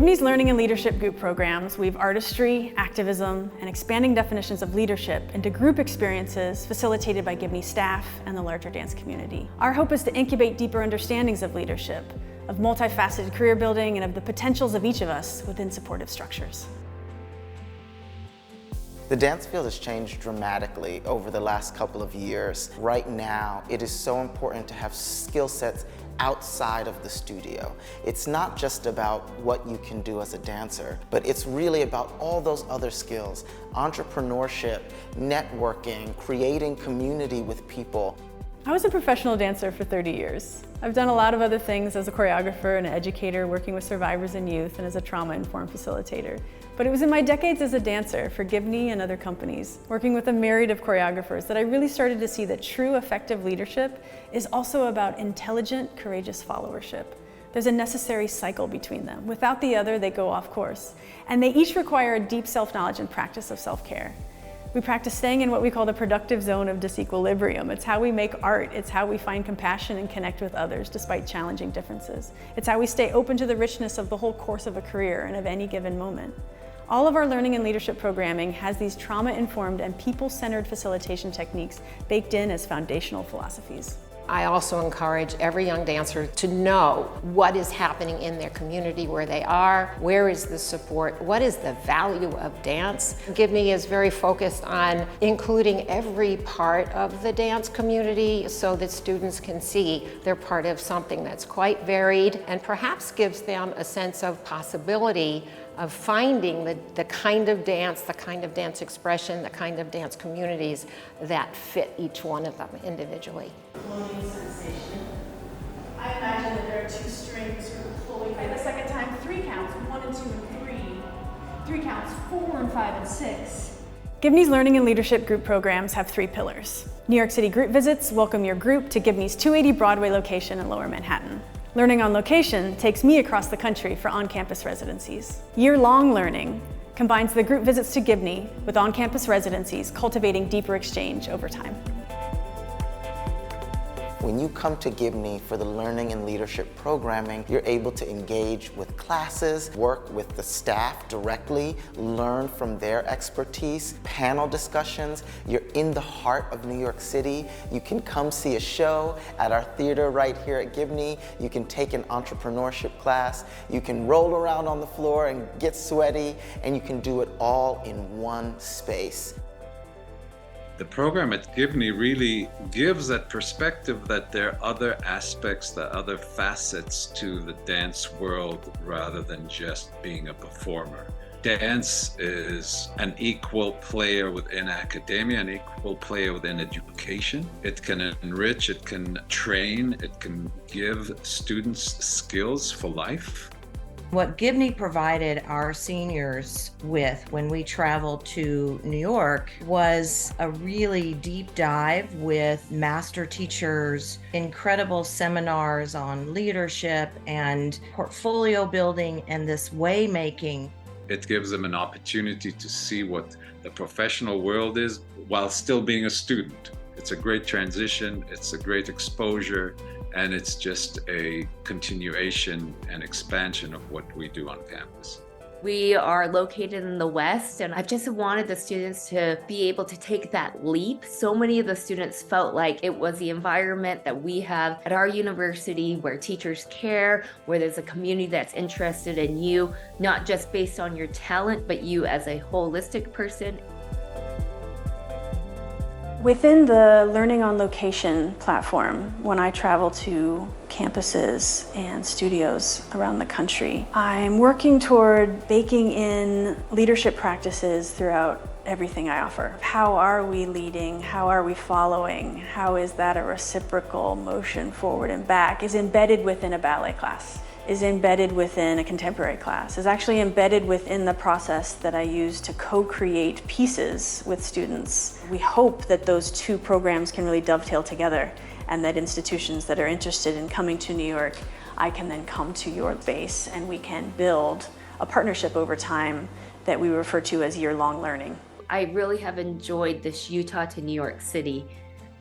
Gibney's Learning and Leadership Group programs weave artistry, activism, and expanding definitions of leadership into group experiences facilitated by Gibney staff and the larger dance community. Our hope is to incubate deeper understandings of leadership, of multifaceted career building, and of the potentials of each of us within supportive structures. The dance field has changed dramatically over the last couple of years. Right now, it is so important to have skill sets outside of the studio. It's not just about what you can do as a dancer, but it's really about all those other skills: entrepreneurship, networking, creating community with people. I was a professional dancer for 30 years. I've done a lot of other things as a choreographer and an educator, working with survivors and youth, and as a trauma-informed facilitator. But it was in my decades as a dancer for Gibney and other companies, working with a myriad of choreographers, that I really started to see that true effective leadership is also about intelligent, courageous followership. There's a necessary cycle between them. Without the other, they go off course. And they each require a deep self-knowledge and practice of self-care. We practice staying in what we call the productive zone of disequilibrium. It's how we make art. It's how we find compassion and connect with others despite challenging differences. It's how we stay open to the richness of the whole course of a career and of any given moment. All of our learning and leadership programming has these trauma-informed and people-centered facilitation techniques baked in as foundational philosophies. I also encourage every young dancer to know what is happening in their community where they are, where is the support, what is the value of dance. Gibney is very focused on including every part of the dance community so that students can see they're part of something that's quite varied and perhaps gives them a sense of possibility of finding the kind of dance expression, the kind of dance communities that fit each one of them individually. Floating sensation. I imagine that there are two strings sort of pulling. And the second time, 3 counts, 1 and 2 and 3. 3 counts, 4 and 5 and 6. Gibney's Learning and Leadership Group programs have 3 pillars. New York City Group Visits welcome your group to Gibney's 280 Broadway location in Lower Manhattan. Learning on Location takes me across the country for on-campus residencies. Yearlong Learning combines the group visits to Gibney with on-campus residencies, cultivating deeper exchange over time. When you come to Gibney for the learning and leadership programming, you're able to engage with classes, work with the staff directly, learn from their expertise, panel discussions. You're in the heart of New York City. You can come see a show at our theater right here at Gibney. You can take an entrepreneurship class. You can roll around on the floor and get sweaty, and you can do it all in one space. The program at Gibney really gives that perspective that there are other aspects, the other facets to the dance world rather than just being a performer. Dance is an equal player within academia, an equal player within education. It can enrich, it can train, it can give students skills for life. What Gibney provided our seniors with when we traveled to New York was a really deep dive with master teachers, incredible seminars on leadership and portfolio building and this way making. It gives them an opportunity to see what the professional world is while still being a student. It's a great transition, it's a great exposure, and it's just a continuation and expansion of what we do on campus. We are located in the West, and I've just wanted the students to be able to take that leap. So many of the students felt like it was the environment that we have at our university where teachers care, where there's a community that's interested in you, not just based on your talent, but you as a holistic person. Within the Learning on Location platform, when I travel to campuses and studios around the country, I'm working toward baking in leadership practices throughout everything I offer. How are we leading? How are we following? How is that a reciprocal motion forward and back? Is embedded within a ballet class, is embedded within a contemporary class, is actually embedded within the process that I use to co-create pieces with students. We hope that those 2 programs can really dovetail together, and that institutions that are interested in coming to New York, I can then come to your base and we can build a partnership over time that we refer to as year-long learning. I really have enjoyed this Utah to New York City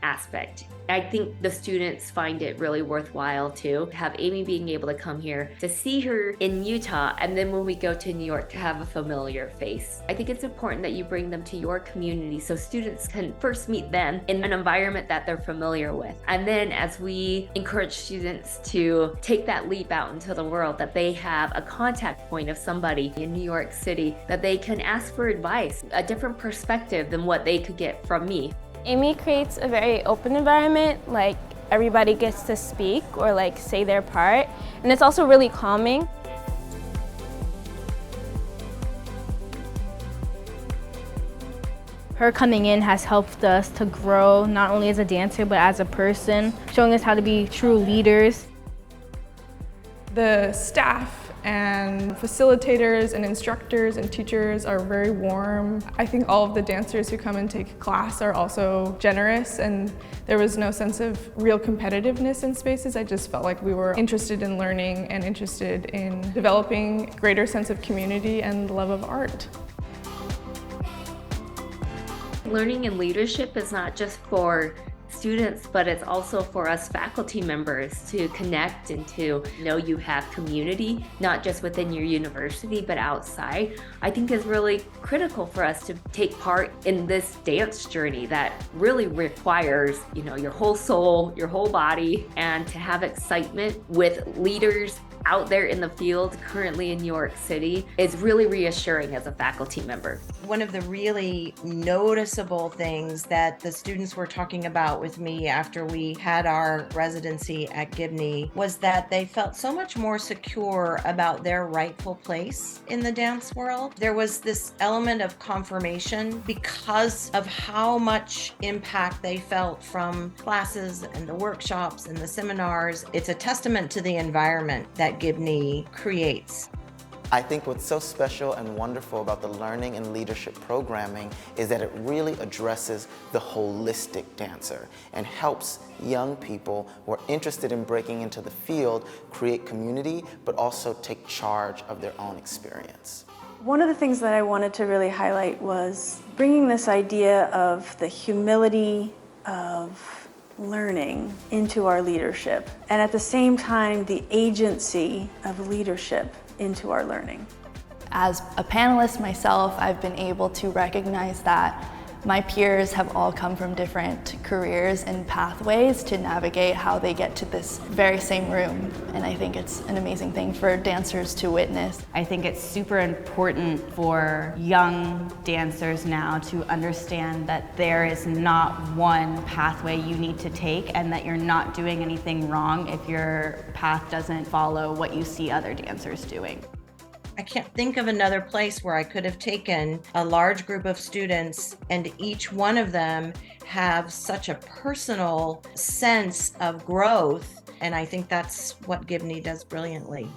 aspect. I think the students find it really worthwhile to have Amy being able to come here, to see her in Utah, and then when we go to New York to have a familiar face. I think it's important that you bring them to your community so students can first meet them in an environment that they're familiar with. And then as we encourage students to take that leap out into the world, that they have a contact point of somebody in New York City that they can ask for advice, a different perspective than what they could get from me. Amy creates a very open environment, like everybody gets to speak or like say their part, and it's also really calming. Her coming in has helped us to grow not only as a dancer but as a person, showing us how to be true leaders. The staff and facilitators and instructors and teachers are very warm. I think all of the dancers who come and take class are also generous, and there was no sense of real competitiveness in spaces. I just felt like we were interested in learning and interested in developing a greater sense of community and love of art. Learning and leadership is not just for students, but it's also for us faculty members to connect and to know you have community, not just within your university, but outside. I think is really critical for us to take part in this dance journey that really requires, your whole soul, your whole body, and to have excitement with leaders out there in the field currently in New York City is really reassuring as a faculty member. One of the really noticeable things that the students were talking about with me after we had our residency at Gibney was that they felt so much more secure about their rightful place in the dance world. There was this element of confirmation because of how much impact they felt from classes and the workshops and the seminars. It's a testament to the environment that Gibney creates. I think what's so special and wonderful about the learning and leadership programming is that it really addresses the holistic dancer and helps young people who are interested in breaking into the field create community, but also take charge of their own experience. One of the things that I wanted to really highlight was bringing this idea of the humility of learning into our leadership, and at the same time the agency of leadership into our learning. As a panelist myself, I've been able to recognize that my peers have all come from different careers and pathways to navigate how they get to this very same room. And I think it's an amazing thing for dancers to witness. I think it's super important for young dancers now to understand that there is not one pathway you need to take and that you're not doing anything wrong if your path doesn't follow what you see other dancers doing. I can't think of another place where I could have taken a large group of students and each one of them have such a personal sense of growth, and I think that's what Gibney does brilliantly.